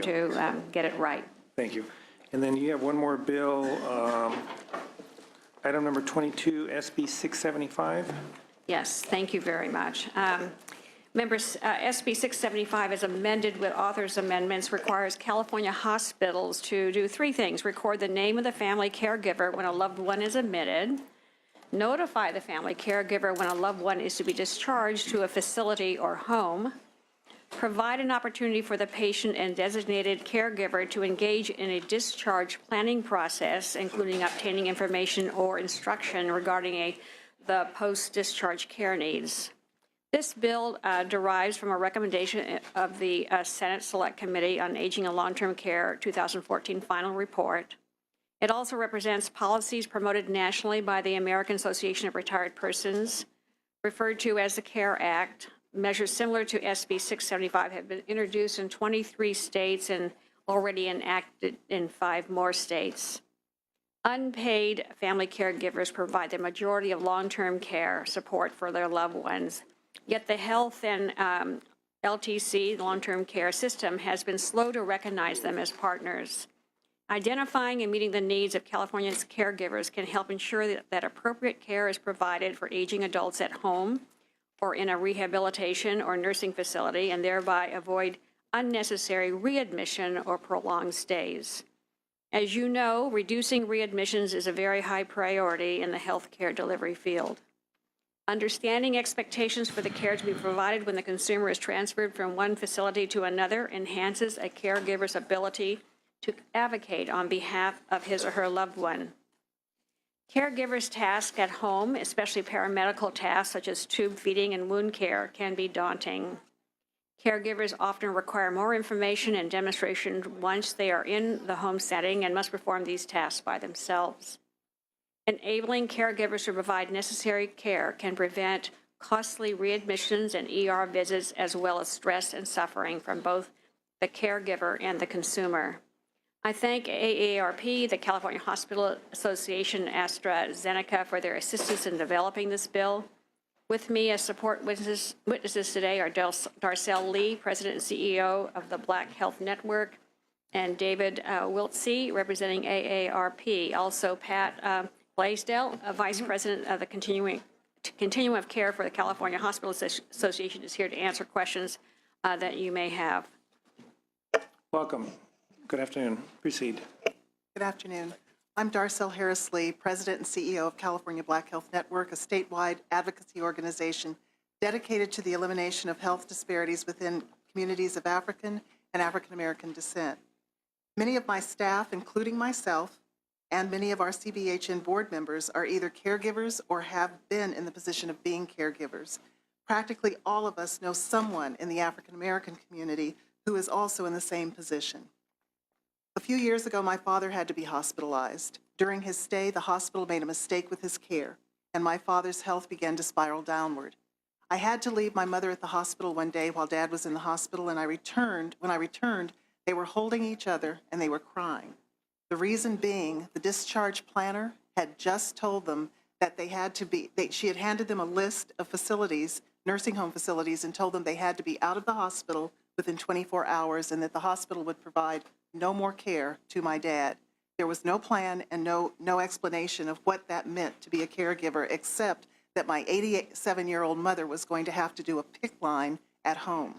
them to get it right. Thank you. And then you have one more bill, item number 22, SB 675. Yes, thank you very much. Members, SB 675 is amended with author's amendments, requires California hospitals to do three things: record the name of the family caregiver when a loved one is admitted, notify the family caregiver when a loved one is to be discharged to a facility or home, provide an opportunity for the patient and designated caregiver to engage in a discharge planning process, including obtaining information or instruction regarding the post-discharge care needs. This bill derives from a recommendation of the Senate Select Committee on Aging and Long-Term Care 2014 final report. It also represents policies promoted nationally by the American Association of Retired Persons, referred to as the CARE Act. Measures similar to SB 675 have been introduced in 23 states and already enacted in 5 more states. Unpaid family caregivers provide the majority of long-term care support for their loved ones. Yet the health and LTC, long-term care system, has been slow to recognize them as partners. Identifying and meeting the needs of California's caregivers can help ensure that appropriate care is provided for aging adults at home or in a rehabilitation or nursing facility, and thereby avoid unnecessary readmission or prolonged stays. As you know, reducing readmissions is a very high priority in the healthcare delivery field. Understanding expectations for the care to be provided when the consumer is transferred from one facility to another enhances a caregiver's ability to advocate on behalf of his or her loved one. Caregivers' tasks at home, especially paramedical tasks such as tube feeding and wound care, can be daunting. Caregivers often require more information and demonstration once they are in the home setting and must perform these tasks by themselves. Enabling caregivers to provide necessary care can prevent costly readmissions and ER visits, as well as stress and suffering from both the caregiver and the consumer. I thank AARP, the California Hospital Association, AstraZeneca for their assistance in developing this bill. With me as support witnesses today are Darcel Lee, President and CEO of the Black Health Network, and David Wiltsey, representing AARP. Also, Pat Blaisdell, Vice President of the Continuum of Care for the California Hospital Association, is here to answer questions that you may have. Welcome. Good afternoon. Proceed. Good afternoon. I'm Darcel Harris Lee, President and CEO of California Black Health Network, a statewide advocacy organization dedicated to the elimination of health disparities within communities of African and African American descent. Many of my staff, including myself, and many of our CBHN board members are either caregivers or have been in the position of being caregivers. Practically all of us know someone in the African American community who is also in the same position. A few years ago, my father had to be hospitalized. During his stay, the hospital made a mistake with his care, and my father's health began to spiral downward. I had to leave my mother at the hospital one day while Dad was in the hospital, and when I returned, they were holding each other and they were crying. The reason being, the discharge planner had just told them that she had handed them a list of facilities, nursing home facilities, and told them they had to be out of the hospital within 24 hours and that the hospital would provide no more care to my dad. There was no plan and no explanation of what that meant to be a caregiver, except that my 87-year-old mother was going to have to do a PICC line at home.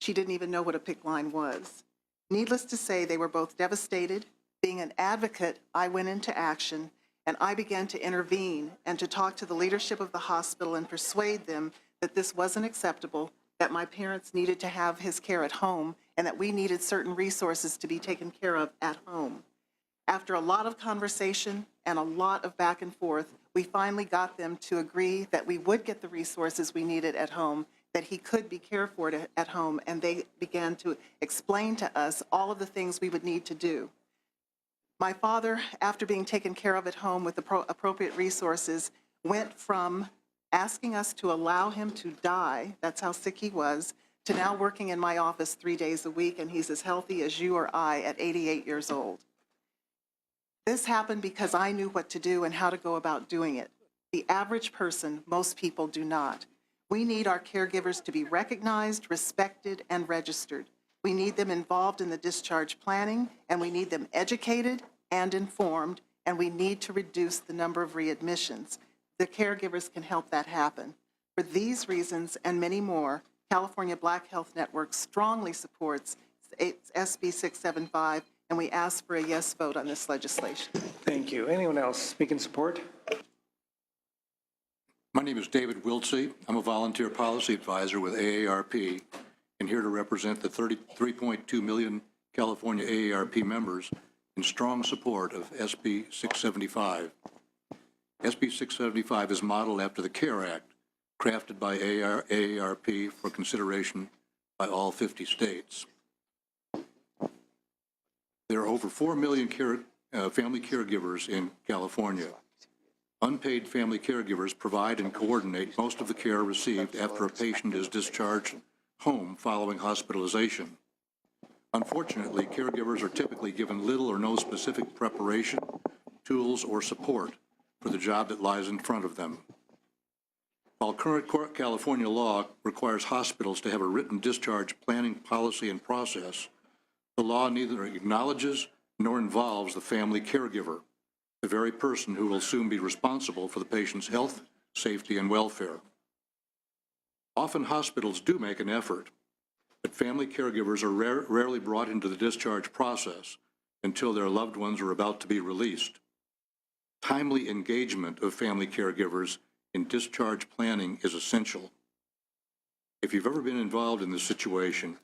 She didn't even know what a PICC line was. Needless to say, they were both devastated. Being an advocate, I went into action and I began to intervene and to talk to the leadership of the hospital and persuade them that this wasn't acceptable, that my parents needed to have his care at home, and that we needed certain resources to be taken care of at home. After a lot of conversation and a lot of back and forth, we finally got them to agree that we would get the resources we needed at home, that he could be cared for at home, and they began to explain to us all of the things we would need to do. My father, after being taken care of at home with the appropriate resources, went from asking us to allow him to die, that's how sick he was, to now working in my office 3 days a week, and he's as healthy as you or I at 88 years old. This happened because I knew what to do and how to go about doing it. The average person, most people do not. We need our caregivers to be recognized, respected, and registered. We need them involved in the discharge planning, and we need them educated and informed, and we need to reduce the number of readmissions. The caregivers can help that happen. For these reasons and many more, California Black Health Network strongly supports SB 675, and we ask for a yes vote on this legislation. Thank you. Anyone else speak in support? My name is David Wiltsey. I'm a volunteer policy advisor with AARP and here to represent the 33.2 million California AARP members in strong support of SB 675. SB 675 is modeled after the CARE Act, crafted by AARP for consideration by all 50 states. There are over 4 million family caregivers in California. Unpaid family caregivers provide and coordinate most of the care received after a patient is discharged home following hospitalization. Unfortunately, caregivers are typically given little or no specific preparation, tools, or support for the job that lies in front of them. While current California law requires hospitals to have a written discharge planning policy and process, the law neither acknowledges nor involves the family caregiver, the very person who will soon be responsible for the patient's health, safety, and welfare. Often hospitals do make an effort, but family caregivers are rarely brought into the discharge process until their loved ones are about to be released. Timely engagement of family caregivers in discharge planning is essential. If you've ever been involved in this situation,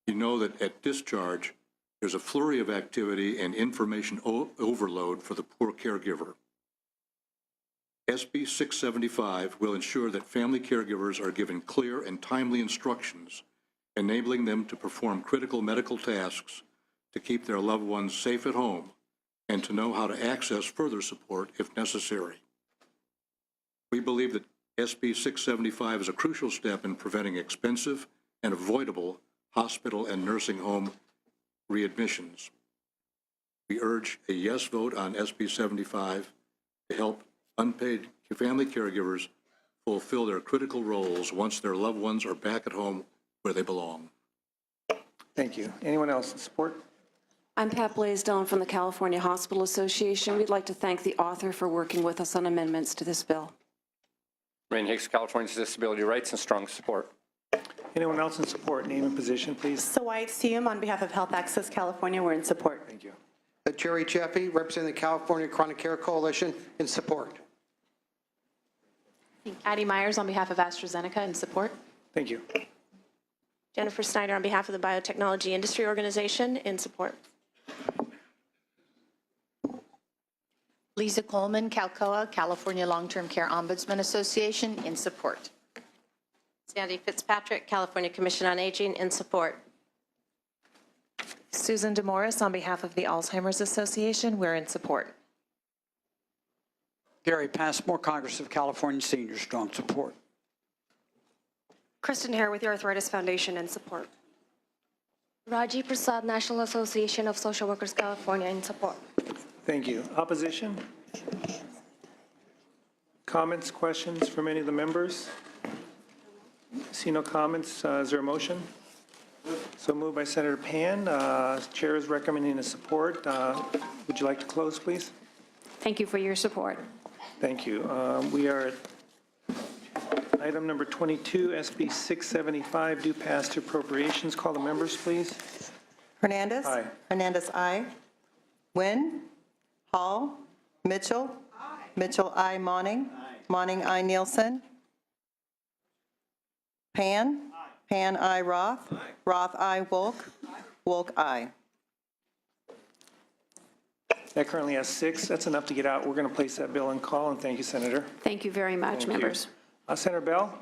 you know that at discharge, there's a flurry of activity and information overload for the poor caregiver. SB 675 will ensure that family caregivers are given clear and timely instructions, enabling them to perform critical medical tasks to keep their loved ones safe at home and to know how to access further support if necessary. We believe that SB 675 is a crucial step in preventing expensive and avoidable hospital and nursing home readmissions. We urge a yes vote on SB 75 to help unpaid family caregivers fulfill their critical roles once their loved ones are back at home where they belong. Thank you. Anyone else in support? I'm Pat Blaisdell from the California Hospital Association. We'd like to thank the author for working with us on amendments to this bill. Rain Hicks, California's Disability Rights, and strong support. Anyone else in support? Name and position, please. Sawait Siyum on behalf of Health Access California, we're in support. Thank you. Jerry Chappie, representing the California Chronic Care Coalition, in support. Addie Myers on behalf of AstraZeneca in support. Thank you. Jennifer Snyder on behalf of the Biotechnology Industry Organization in support. Lisa Coleman, CalCOA, California Long-Term Care Ombudsman Association in support. Sandy Fitzpatrick, California Commission on Aging in support. Susan DeMorris on behalf of the Alzheimer's Association, we're in support. Gary Passmore, Congress of California Seniors, strong support. Kristen Hare with the Arthritis Foundation in support. Raji Prasad, National Association of Social Workers, California in support. Thank you. Opposition? Comments, questions from any of the members? See no comments. Is there a motion? So moved by Senator Pan. Chair is recommending a support. Would you like to close, please? Thank you for your support. Thank you. We are at item number 22, SB 675, due pass to appropriations. Call the members, please. Hernandez. Aye. Hernandez, aye. Nguyen. Hall. Mitchell. Mitchell, aye. Monning. Monning, aye. Nielsen. Pan. Pan, aye. Roth. Roth, aye. Wolk. Wolk, aye. That currently has 6. That's enough to get out. We're going to place that bill in call, and thank you, Senator. Thank you very much, Thank members. you. Senator Bell,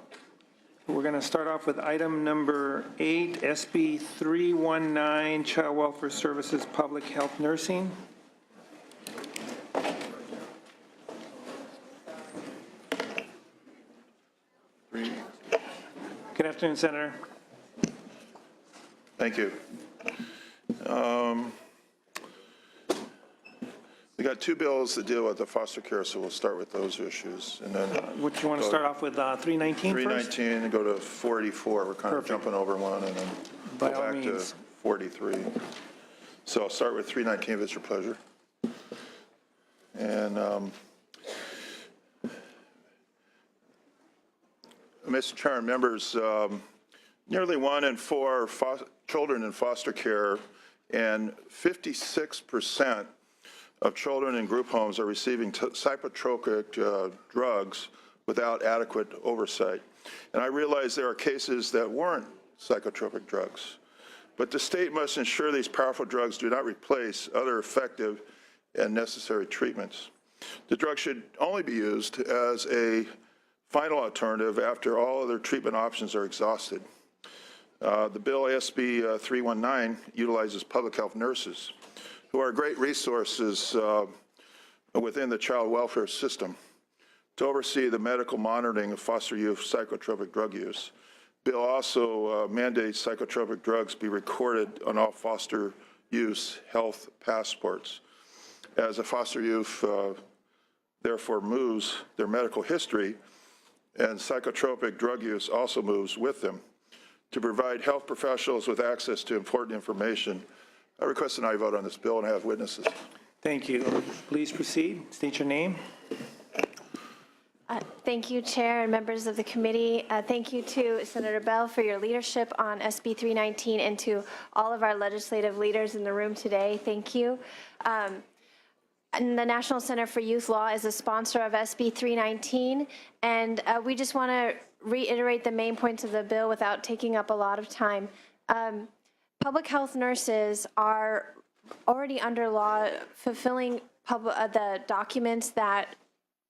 we're going to start off with item number 8, SB 319, Child Welfare Services Public Health Nursing. Good afternoon, Senator. Thank you. We got 2 bills that deal with the foster care, so we'll start with those issues. And then What you want to start off with 319 first? 319 and go to 484. We're kind of jumping over one and then By go all back to means. 43. So I'll start with 319, if it's your pleasure. And Mr. Chair and members, nearly 1 in 4 children in foster care and 56% of children in group homes are receiving psychotropic drugs without adequate oversight. And I realize there are cases that warrant psychotropic drugs, but the state must ensure these powerful drugs do not replace other effective and necessary treatments. The drug should only be used as a final alternative after all other treatment options are exhausted. The bill SB 319 utilizes public health nurses, who are great resources within the child welfare system, to oversee the medical monitoring of foster youth psychotropic drug use. Bill also mandates psychotropic drugs be recorded on all foster youth health passports. As a foster youth therefore moves their medical history, and psychotropic drug use also moves with them. To provide health professionals with access to important information, I request an aye vote on this bill and have witnesses. Thank you. Please proceed. State your name. Thank you, Chair and members of the committee. Thank you to Senator Bell for your leadership on SB 319 and to all of our legislative leaders in the room today. Thank you. And the National Center for Youth Law is a sponsor of SB 319, and we just want to reiterate the main points of the bill without taking up a lot of time. Public health nurses are already under law fulfilling the documents that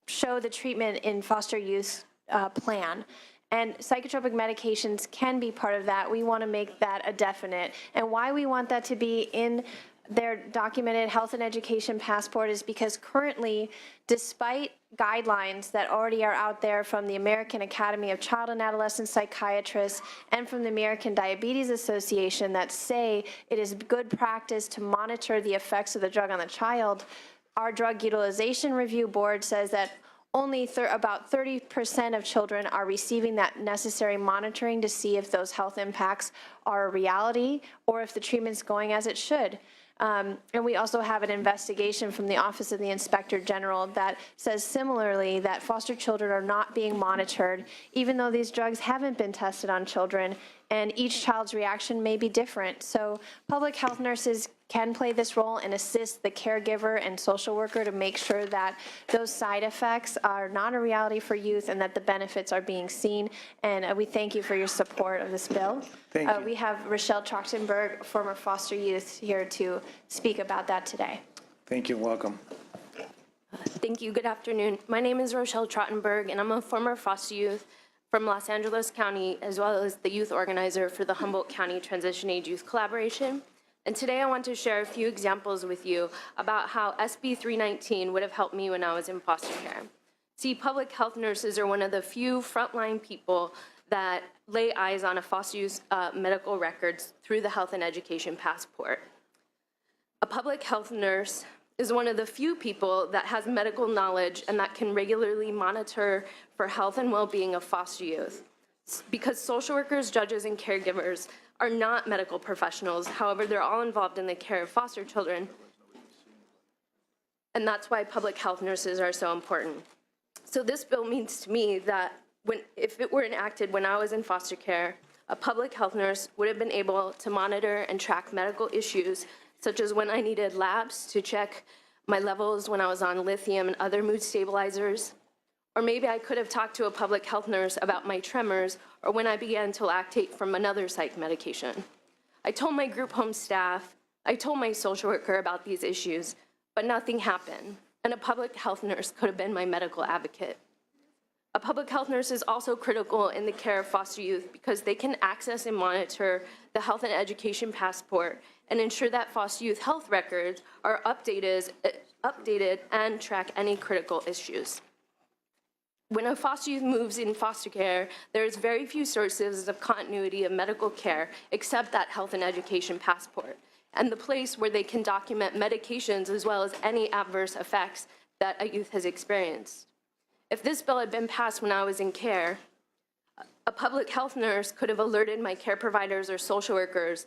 show the treatment in foster youth plan. And psychotropic medications can be part of that. We want to make that a definite. And why we want that to be in their documented health and education passport is because currently, despite guidelines that already are out there from the American Academy of Child and Adolescent Psychiatrists and from the American Diabetes Association that say it is good practice to monitor the effects of the drug on the child, our Drug Utilization Review Board says that only about 30% of children are receiving that necessary monitoring to see if those health impacts are a reality or if the treatment's going as it should. And we also have an investigation from the Office of the Inspector General that says similarly that foster children are not being monitored, even though these drugs haven't been tested on children, and each child's reaction may be different. So public health nurses can play this role and assist the caregiver and social worker to make sure that those side effects are not a reality for youth and that the benefits are being seen. And we thank you for your support of this bill. Thank you. We have Rochelle Trachtenberg, former foster youth, here to speak about that today. Thank you. Welcome. Thank you. Good afternoon. My name is Rochelle Trottenberg, and I'm a former foster youth from Los Angeles County, as well as the youth organizer for the Humboldt County Transition Age Youth Collaboration. And today I want to share a few examples with you about how SB 319 would have helped me when I was in foster care. See, public health nurses are one of the few frontline people that lay eyes on a foster youth's medical records through the health and education passport. A public health nurse is one of the few people that has medical knowledge and that can regularly monitor for health and well-being of foster youth. Because social workers, judges, and caregivers are not medical professionals, however, they're all involved in the care of foster children, and that's why public health nurses are so important. So this bill means to me that if it were enacted when I was in foster care, a public health nurse would have been able to monitor and track medical issues such as when I needed labs to check my levels when I was on lithium and other mood stabilizers. Or maybe I could have talked to a public health nurse about my tremors or when I began to lactate from another psych medication. I told my group home staff, I told my social worker about these issues, but nothing happened. And a public health nurse could have been my medical advocate. A public health nurse is also critical in the care of foster youth because they can access and monitor the health and education passport and ensure that foster youth health records are updated and track any critical issues. When a foster youth moves in foster care, there is very few sources of continuity of medical care except that health and education passport and the place where they can document medications as well as any adverse effects that a youth has experienced. If this bill had been passed when I was in care, a public health nurse could have alerted my care providers or social workers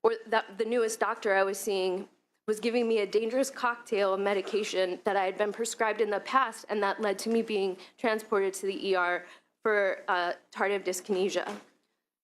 or that the newest doctor I was seeing was giving me a dangerous cocktail of medication that I had been prescribed in the past, and that led to me being transported to the ER for tardive dyskinesia.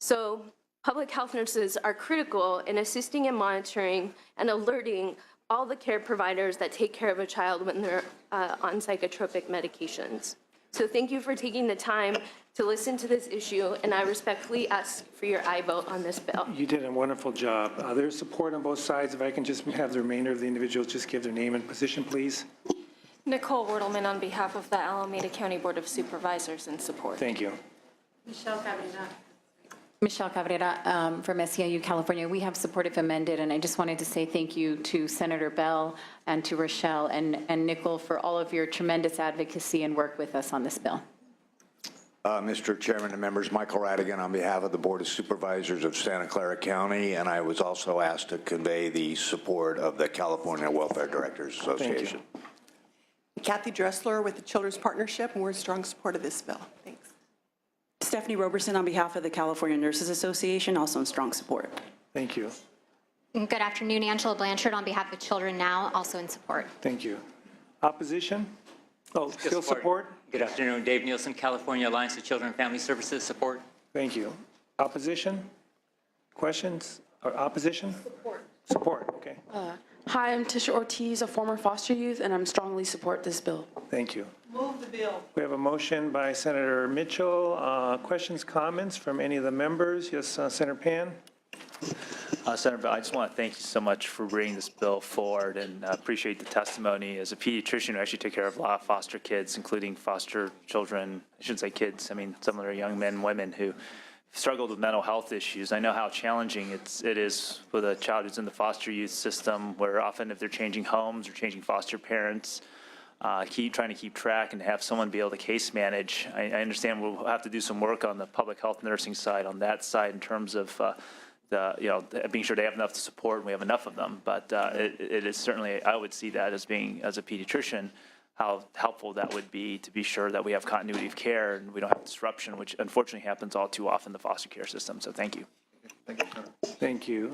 So public health nurses are critical in assisting and monitoring and alerting all the care providers that take care of a child when they're on psychotropic medications. So thank you for taking the time to listen to this issue, and I respectfully ask for your aye vote on this bill. You did a wonderful job. There's support on both sides. If I can just have the remainder of the individuals just give their name and position, please. Nicole Wertelman on behalf of the Alameda County Board of Supervisors in support. Thank you. Michelle Cabrera from SEIU California. We have support if amended, and I just wanted to say thank you to Senator Bell and to Rochelle and Nicole for all of your tremendous advocacy and work with us on this bill. Mr. Chairman and members, Michael Radigan on behalf of the Board of Supervisors of Santa Clara County, and I was also asked to convey the support of the California Welfare Directors Association. Kathy Dressler with the Children's Partnership, and we're in strong support of this bill. Thanks. Stephanie Roberson on behalf of the California Nurses Association, also in strong support. Thank you. Good afternoon, Angela Blanchard on behalf of Children Now, also in support. Thank you. Opposition? Oh, still support? Good afternoon, Dave Nielsen, California Alliance of Children and Family Services, support. Thank you. Opposition? Questions or opposition? Support. Support, okay. Hi, I'm Tisha Ortiz, a former foster youth, and I'm strongly support this bill. Thank you. Move the bill. We have a motion by Senator Mitchell. Questions, comments from any of the members? Yes, Senator Pan. Senator Bell, I just want to thank you so much for bringing this bill forward and appreciate the testimony. As a pediatrician who actually took care of a lot of foster kids, including foster children, I shouldn't say kids, I mean some of their young men and women who struggled with mental health issues. I know how challenging it is with a child who's in the foster youth system, where often if they're changing homes or changing foster parents, trying to keep track and have someone be able to case manage. I understand we'll have to do some work on the public health nursing side, on that side, in terms of being sure they have enough to support and we have enough of them. But it is certainly, I would see that as being, as a pediatrician, how helpful that would be to be sure that we have continuity of care and we don't have disruption, which unfortunately happens all too often in the foster care system. So thank you. Thank you.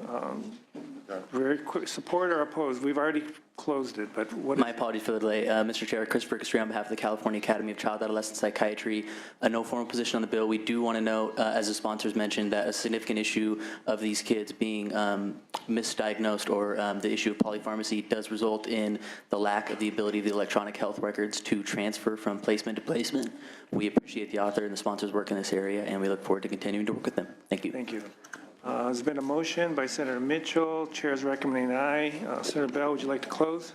Very quick, support or opposed? We've already closed it, but what? My apologies for the delay. Mr. Chair, Christopher Castry on behalf of the California Academy of Child Adolescent Psychiatry. No formal position on the bill. We do want to note, as the sponsors mentioned, that a significant issue of these kids being misdiagnosed or the issue of polypharmacy does result in the lack of the ability of the electronic health records to transfer from placement to placement. We appreciate the author and the sponsors' work in this area, and we look forward to continuing to work with them. Thank you. Thank you. There's been a motion by Senator Mitchell. Chair is recommending aye. Senator Bell, would you like to close?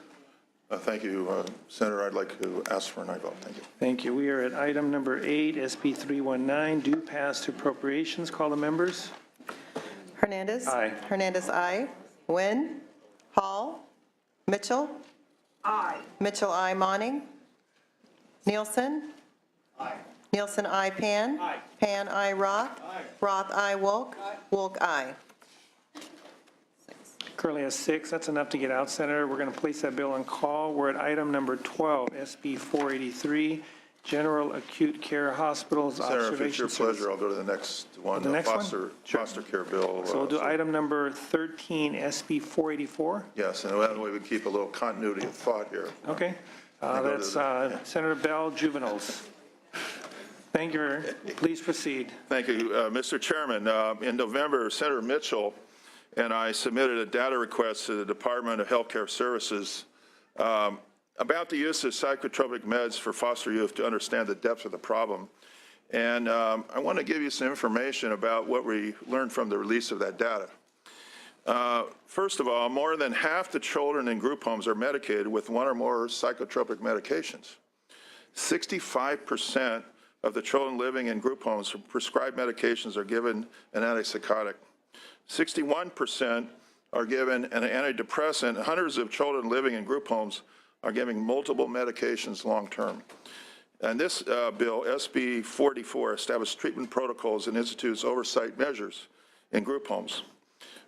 Thank you, Senator. I'd like to ask for an aye vote. Thank you. Thank you. We are at item number 8, SB 319, due pass to appropriations. Call the members. Hernandez. Aye. Hernandez, aye. Nguyen. Hall. Mitchell. Aye. Mitchell, aye. Monning. Nielsen. Aye. Nielsen, aye. Pan. Aye. Pan, aye. Roth. Aye. Roth, aye. Wolk. Wolk, aye. Currently has 6. That's enough to get out, Senator. We're going to place that bill on call. We're at item number 12, SB 483, General Acute Care Hospitals Senator, if it's your Observation Service. pleasure, I'll go to the next one. The next one? Foster care bill. So we'll do item number 13, SB 484. Yes, and that way we keep a little continuity of thought here. Okay. That's Senator Bell, juveniles. Thank you. Please proceed. Thank you, Mr. Chairman. In November, Senator Mitchell and I submitted a data request to the Department of Healthcare Services about the use of psychotropic meds for foster youth to understand the depth of the problem. And I want to give you some information about what we learned from the release of that data. First of all, more than half the children in group homes are medicated with one or more psychotropic medications. 65% of the children living in group homes with prescribed medications are given an antipsychotic. 61% are given an antidepressant. Hundreds of children living in group homes are given multiple medications long-term. And this bill, SB 44, established treatment protocols and institutes oversight measures in group homes.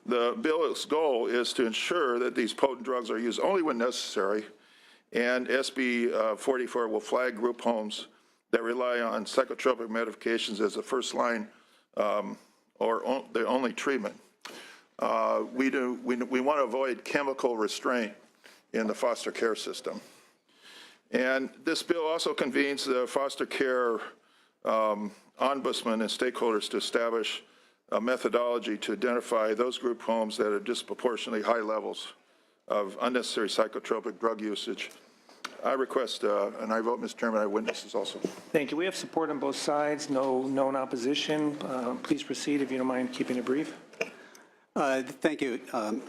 The bill's goal is to ensure that these potent drugs are used only when necessary, and SB 44 will flag group homes that rely on psychotropic medications as the first line or the only treatment. We want to avoid chemical restraint in the foster care system. And this bill also convenes the foster care ombudsman and stakeholders to establish a methodology to identify those group homes that have disproportionately high levels of unnecessary psychotropic drug usage. I request, and I vote, Mr. Chairman, I witness this also. Thank you. We have support on both sides, no opposition. Please proceed if you don't mind keeping it brief. Thank you,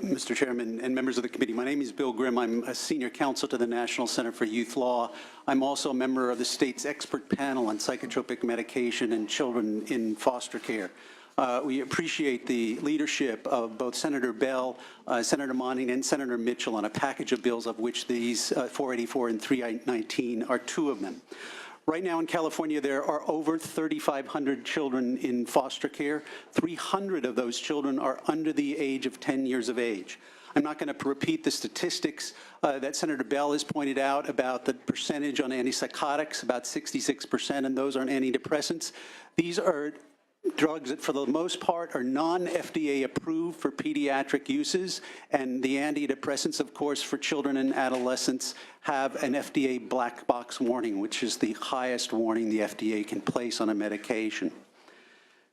Mr. Chairman and members of the committee. My name is Bill Grimm. I'm a senior counsel to the National Center for Youth Law. I'm also a member of the state's expert panel on psychotropic medication and children in foster care. We appreciate the leadership of both Senator Bell, Senator Monning, and Senator Mitchell on a package of bills, of which these 484 and 319 are two of them. Right now in California, there are over 3,500 children in foster care. 300 of those children are under the age of 10 years of age. I'm not going to repeat the statistics that Senator Bell has pointed out about the percentage on antipsychotics, about 66%, and those on antidepressants. These are drugs that for the most part are non-FDA approved for pediatric uses, and the antidepressants, of course, for children and adolescents have an FDA black box warning, which is the highest warning the FDA can place on a medication.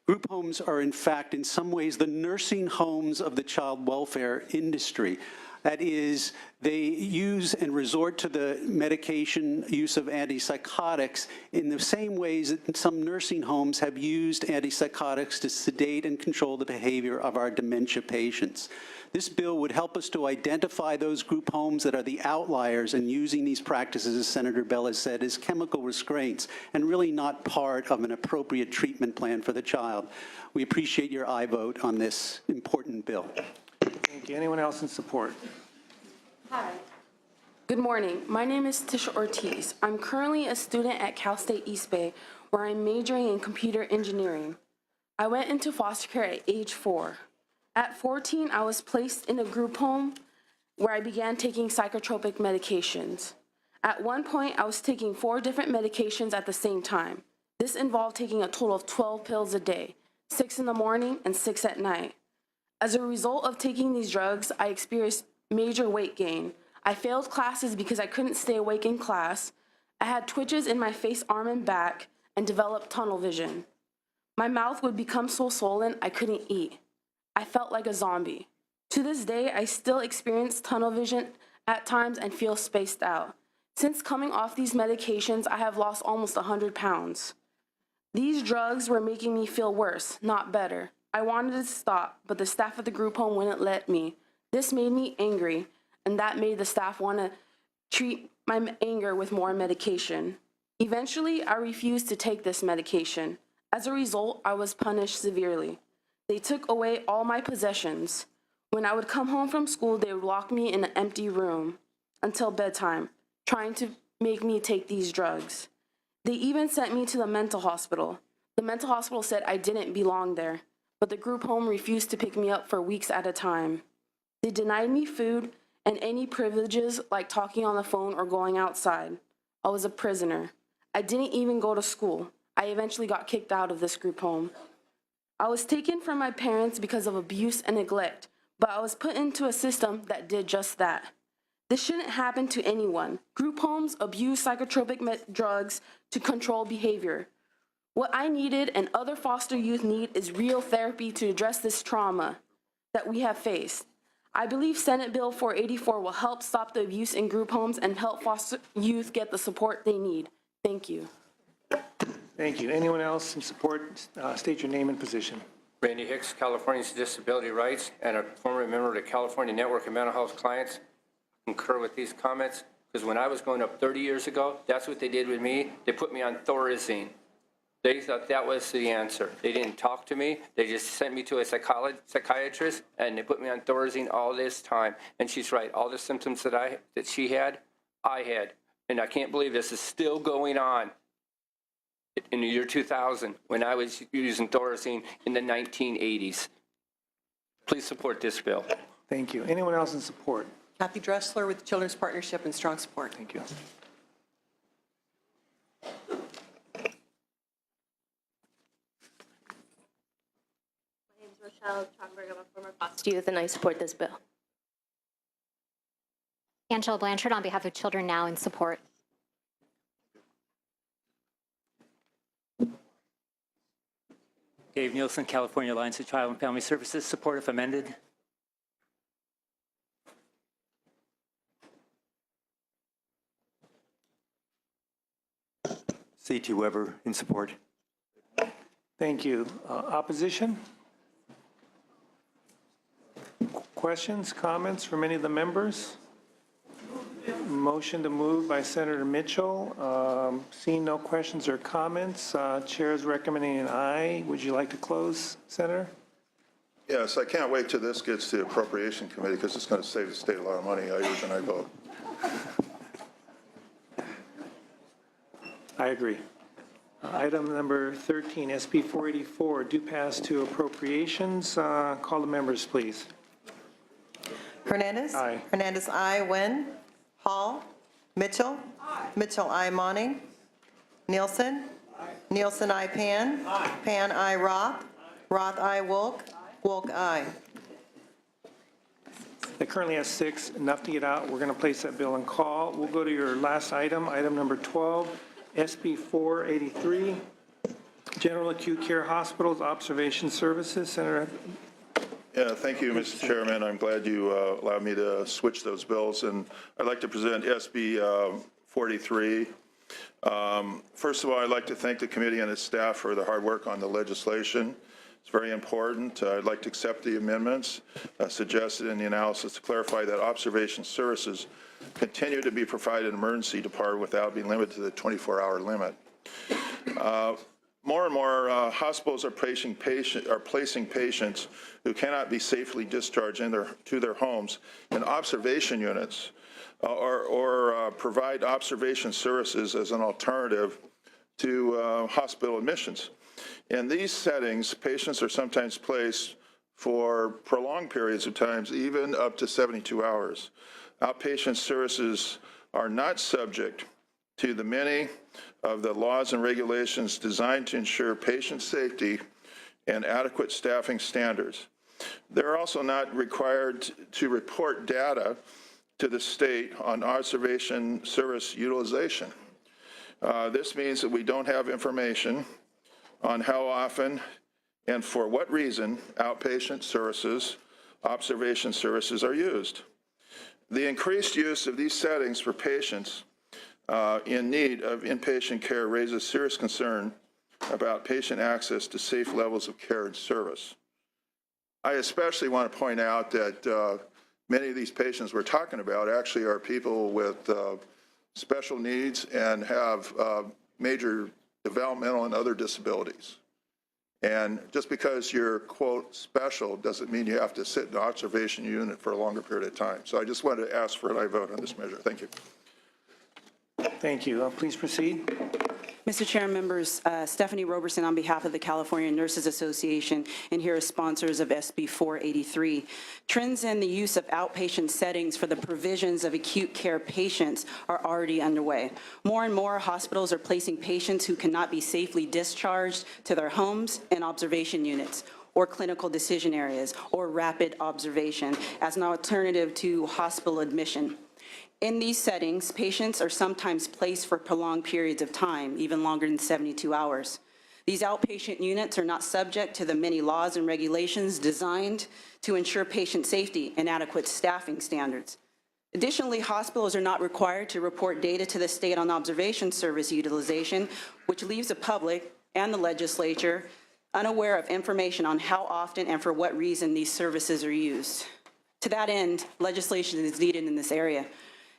Group homes are, in fact, in some ways, the nursing homes of the child welfare industry. That is, they use and resort to the medication use of antipsychotics in the same ways that some nursing homes have used antipsychotics to sedate and control the behavior of our dementia patients. This bill would help us to identify those group homes that are the outliers in using these practices, as Senator Bell has said, as chemical restraints and really not part of an appropriate treatment plan for the child. We appreciate your aye vote on this important bill. Thank you. Anyone else in support? Hi. Good morning. My name is Tisha Ortiz. I'm currently a student at Cal State East Bay, where I'm majoring in computer engineering. I went into foster care at age 4. At 14, I was placed in a group home where I began taking psychotropic medications. At one point, I was taking 4 different medications at the same time. This involved taking a total of 12 pills a day, 6 in the morning and 6 at night. As a result of taking these drugs, I experienced major weight gain. I failed classes because I couldn't stay awake in class. I had twitches in my face, arm, and back, and developed tunnel vision. My mouth would become so swollen I couldn't eat. I felt like a zombie. To this day, I still experience tunnel vision at times and feel spaced out. Since coming off these medications, I have lost almost 100 pounds. These drugs were making me feel worse, not better. I wanted to stop, but the staff at the group home wouldn't let me. This made me angry, and that made the staff want to treat my anger with more medication. Eventually, I refused to take this medication. As a result, I was punished severely. They took away all my possessions. When I would come home from school, they would lock me in an empty room until bedtime, trying to make me take these drugs. They even sent me to the mental hospital. The mental hospital said I didn't belong there, but the group home refused to pick me up for weeks at a time. They denied me food and any privileges like talking on the phone or going outside. I was a prisoner. I didn't even go to school. I eventually got kicked out of this group home. I was taken from my parents because of abuse and neglect, but I was put into a system that did just that. This shouldn't happen to anyone. Group homes abuse psychotropic drugs to control behavior. What I needed and other foster youth need is real therapy to address this trauma that we have faced. I believe Senate Bill 484 will help stop the abuse in group homes and help foster youth get the support they need. Thank you. Thank you. Anyone else in support? State your name and position. Randy Hicks, Californians with Disability Rights, and a former member of the California Network of Mental Health Clients. Concur with these comments, because when I was going up 30 years ago, that's what they did with me. They put me on Thorazine. They thought that was the answer. They didn't talk to me. They just sent me to a psychiatrist, and they put me on Thorazine all this time. And she's right. All the symptoms that she had, I had. And I can't believe this is still going on in the year 2000 when I was using Thorazine in the 1980s. Please support this bill. Thank you. Anyone else in support? Kathy Dressler with the Children's Partnership and strong support. Thank you. Rochelle Tromberg. I'm a former foster youth, and I support this bill. Angela Blanchard on behalf of Children Now in support. Dave Nielsen, California Alliance of Child and Family Services, support if amended. C.T. Weber in support. Thank you. Opposition? Questions, comments from any of the members? Motion to move by Senator Mitchell. Seeing no questions or comments, Chair is recommending an aye. Would you like to close, Senator? Yes, I can't wait till this gets to the Appropriation Committee because it's going to save the state a lot of money. I urge and I vote. I agree. Item number 13, SB 484, do pass to appropriations. Call the members, please. Hernandez. Aye. Hernandez, aye. Nguyen. Hall. Mitchell. Mitchell, aye. Monning. Nielsen. Nielsen, aye. Pan. Pan, aye. Roth. Roth, aye. Wolk. Wolk, aye. It currently has 6, enough to get out. We're going to place that bill on call. We'll go to your last item, item number 12, SB 483, General Acute Care Hospitals Observation Services. Senator. Yeah, thank you, Mr. Chairman. I'm glad you allowed me to switch those bills. And I'd like to present SB 43. First of all, I'd like to thank the committee and its staff for the hard work on the legislation. It's very important. I'd like to accept the amendments suggested in the analysis to clarify that observation services continue to be provided in emergency department without being limited to the 24-hour limit. More and more hospitals are placing patients who cannot be safely discharged to their homes in observation units or provide observation services as an alternative to hospital admissions. In these settings, patients are sometimes placed for prolonged periods of times, even up to 72 hours. Outpatient services are not subject to the many of the laws and regulations designed to ensure patient safety and adequate staffing standards. They're also not required to report data to the state on observation service utilization. This means that we don't have information on how often and for what reason outpatient services, observation services are used. The increased use of these settings for patients in need of inpatient care raises serious concern about patient access to safe levels of care and service. I especially want to point out that many of these patients we're talking about actually are people with special needs and have major developmental and other disabilities. And just because you're, quote, special doesn't mean you have to sit in an observation unit for a longer period of time. So I just wanted to ask for an aye vote on this measure. Thank you. Thank you. Please proceed. Mr. Chair, members, Stephanie Roberson on behalf of the California Nurses Association and here as sponsors of SB 483. Trends in the use of outpatient settings for the provisions of acute care patients are already underway. More and more hospitals are placing patients who cannot be safely discharged to their homes in observation units or clinical decision areas or rapid observation as an alternative to hospital admission. In these settings, patients are sometimes placed for prolonged periods of time, even longer than 72 hours. These outpatient units are not subject to the many laws and regulations designed to ensure patient safety and adequate staffing standards. Additionally, hospitals are not required to report data to the state on observation service utilization, which leaves the public and the legislature unaware of information on how often and for what reason these services are used. To that end, legislation is needed in this area.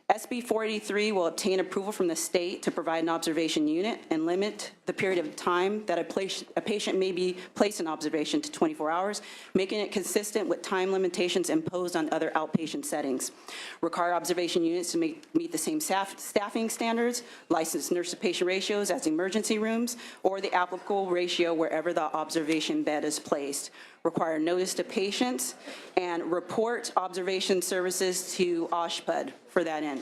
SB 483 will obtain approval from the state to provide an observation unit and limit the period of time that a patient may be placed in observation to 24 hours, making it consistent with time limitations imposed on other outpatient settings. Require observation units to meet the same staffing standards, licensed nurse-to-patient ratios as emergency rooms, or the applicable ratio wherever the observation bed is placed. Require notice to patients, and report observation services to OSHPD for that end.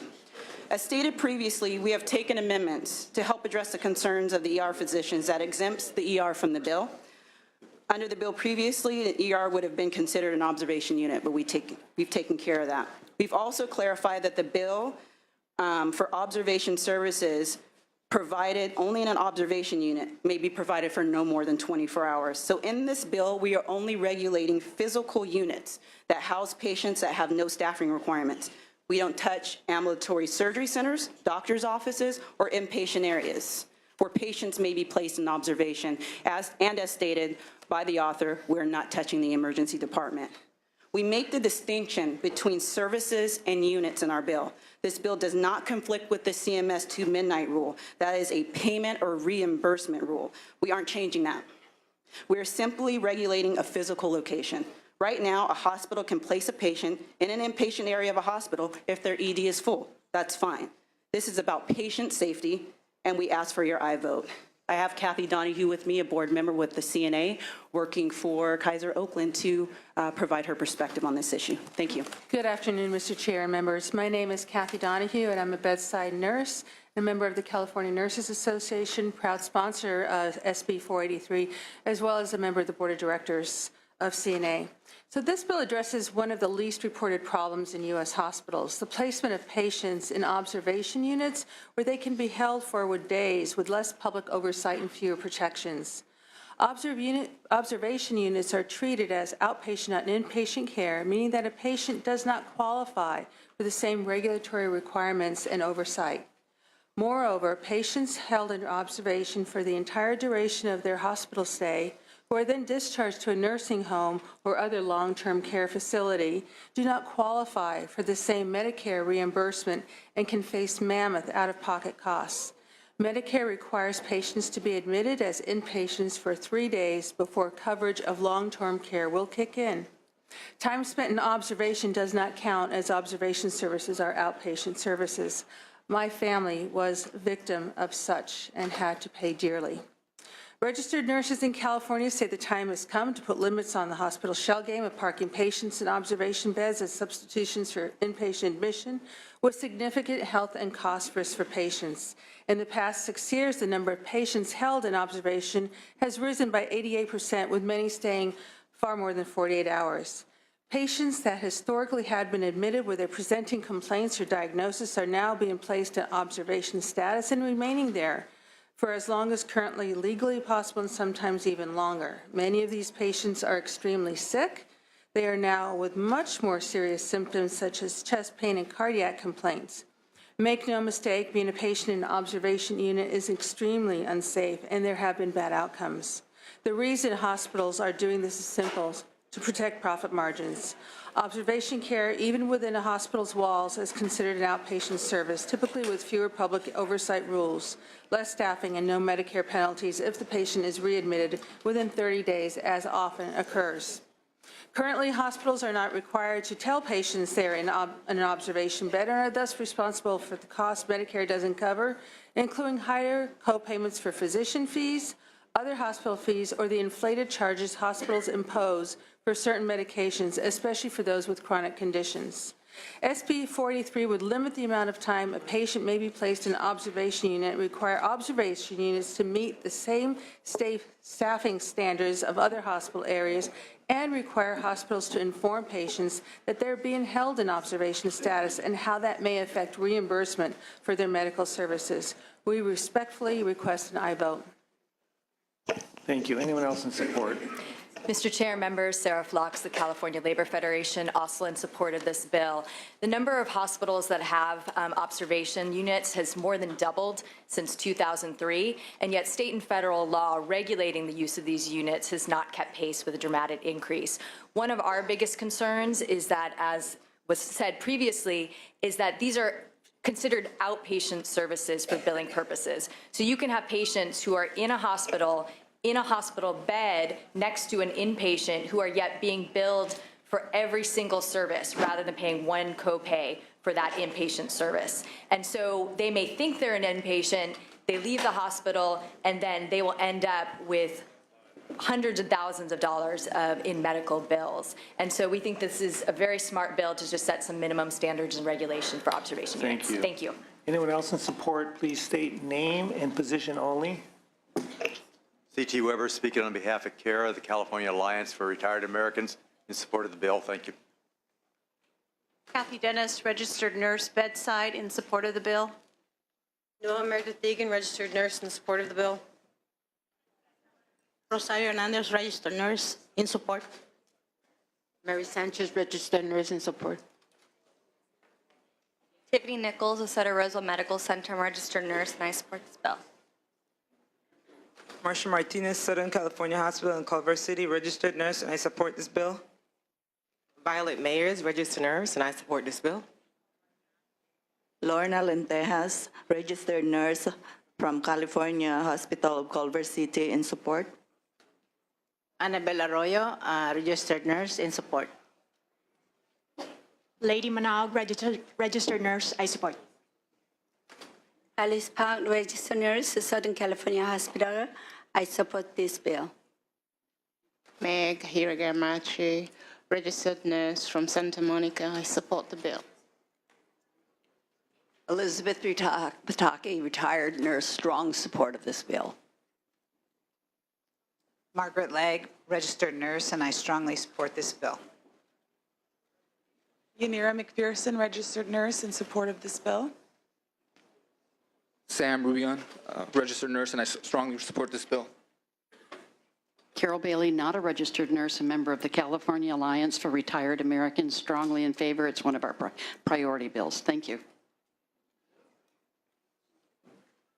As stated previously, we have taken amendments to help address the concerns of the ER physicians that exempts the ER from the bill. Under the bill previously, an ER would have been considered an observation unit, but we've taken care of that. We've also clarified that the bill for observation services provided only in an observation unit may be provided for no more than 24 hours. So in this bill, we are only regulating physical units that house patients that have no staffing requirements. We don't touch ambulatory surgery centers, doctor's offices, or inpatient areas where patients may be placed in observation. As stated by the author, we're not touching the emergency department. We make the distinction between services and units in our bill. This bill does not conflict with the CMS 2 midnight rule. That is a payment or reimbursement rule. We aren't changing that. We're simply regulating a physical location. Right now, a hospital can place a patient in an inpatient area of a hospital if their ED is full. That's fine. This is about patient safety, and we ask for your aye vote. I have Kathy Donahue with me, a board member with the CNA, working for Kaiser Oakland to provide her perspective on this issue. Thank you. Good afternoon, Mr. Chair and members. My name is Kathy Donahue, and I'm a bedside nurse, a member of the California Nurses Association, proud sponsor of SB 483, as well as a member of the Board of Directors of CNA. So this bill addresses one of the least reported problems in U.S. hospitals, the placement of patients in observation units where they can be held for days with less public oversight and fewer protections. Observation units are treated as outpatient and inpatient care, meaning that a patient does not qualify for the same regulatory requirements and oversight. Moreover, patients held under observation for the entire duration of their hospital stay, who are then discharged to a nursing home or other long-term care facility, do not qualify for the same Medicare reimbursement and can face mammoth out-of-pocket costs. Medicare requires patients to be admitted as inpatients for 3 days before coverage of long-term care will kick in. Time spent in observation does not count, as observation services are outpatient services. My family was a victim of such and had to pay dearly. Registered nurses in California say the time has come to put limits on the hospital shell game of parking patients in observation beds as substitutions for inpatient admission, with significant health and cost risks for patients. In the past 6 years, the number of patients held in observation has risen by 88%, with many staying far more than 48 hours. Patients that historically had been admitted where they're presenting complaints or diagnosis are now being placed in observation status and remaining there for as long as currently legally possible, and sometimes even longer. Many of these patients are extremely sick. They are now with much more serious symptoms such as chest pain and cardiac complaints. Make no mistake, being a patient in an observation unit is extremely unsafe, and there have been bad outcomes. The reason hospitals are doing this is simple: to protect profit margins. Observation care, even within a hospital's walls, is considered an outpatient service, typically with fewer public oversight rules, less staffing, and no Medicare penalties if the patient is readmitted within 30 days, as often occurs. Currently, hospitals are not required to tell patients they're in an observation bed and are thus responsible for the costs Medicare doesn't cover, including higher co-payments for physician fees, other hospital fees, or the inflated charges hospitals impose for certain medications, especially for those with chronic conditions. SB 483 would limit the amount of time a patient may be placed in an observation unit and require observation units to meet the same staffing standards of other hospital areas, and require hospitals to inform patients that they're being held in observation status and how that may affect reimbursement for their medical services. We respectfully request an aye vote. Thank you. Anyone else in support? Mr. Chair, members, Sarah Flox, the California Labor Federation, also in support of this bill. The number of hospitals that have observation units has more than doubled since 2003, and yet state and federal law regulating the use of these units has not kept pace with a dramatic increase. One of our biggest concerns is that, as was said previously, is that these are considered outpatient services for billing purposes. So you can have patients who are in a hospital bed next to an inpatient who are yet being billed for every single service rather than paying one copay for that inpatient service. And so they may think they're an inpatient, they leave the hospital, and then they will end up with hundreds of thousands of dollars in medical bills. And so we think this is a very smart bill to just set some minimum standards and regulation for observation units. Thank you. Anyone else in support, please state name and position only. C.T. Weber speaking on behalf of CARA, the California Alliance for Retired Americans, in support of the bill. Thank you. Kathy Dennis, registered nurse bedside, in support of the bill. Noah Meredith Deegan, registered nurse, in support of the bill. Rosario Hernandez, registered nurse, in support. Mary Sanchez, registered nurse, in support. Tiffany Nichols, Aceta Rosal Medical Center, registered nurse, and I support this bill. Marsha Martinez, Southern California Hospital in Culver City, registered nurse, and I support this bill. Violet Mayers, registered nurse, and I support this bill. Lorna Lentejas, registered nurse from California Hospital of Culver City, in support. Annabel Arroyo, registered nurse, in support. Lady Manaug, registered nurse, I support. Alice Park, registered nurse, Southern California Hospital. I support this bill. Meg Hiragamachi, registered nurse from Santa Monica. I support the bill. Elizabeth Pataki, retired nurse, strong support of this bill. Margaret Legg, registered nurse, and I strongly support this bill. Yanira McPherson, registered nurse, in support of this bill. Sam Rubion, registered nurse, and I strongly support this bill. Carol Bailey, not a registered nurse, a member of the California Alliance for Retired Americans, strongly in favor. It's one of our priority bills. Thank you.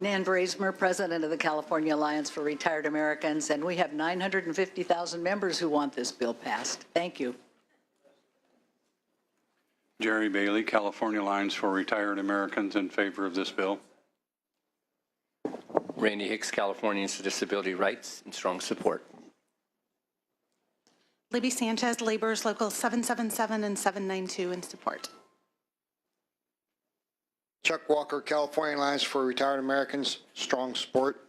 Nan Brazemer, president of the California Alliance for Retired Americans, and we have 950,000 members who want this bill passed. Thank you. Jerry Bailey, California Alliance for Retired Americans, in favor of this bill. Randy Hicks, Californians for Disability Rights, in strong support. Libby Sanchez, Laborers Local 777 and 792, in support. Chuck Walker, California Alliance for Retired Americans, strong support.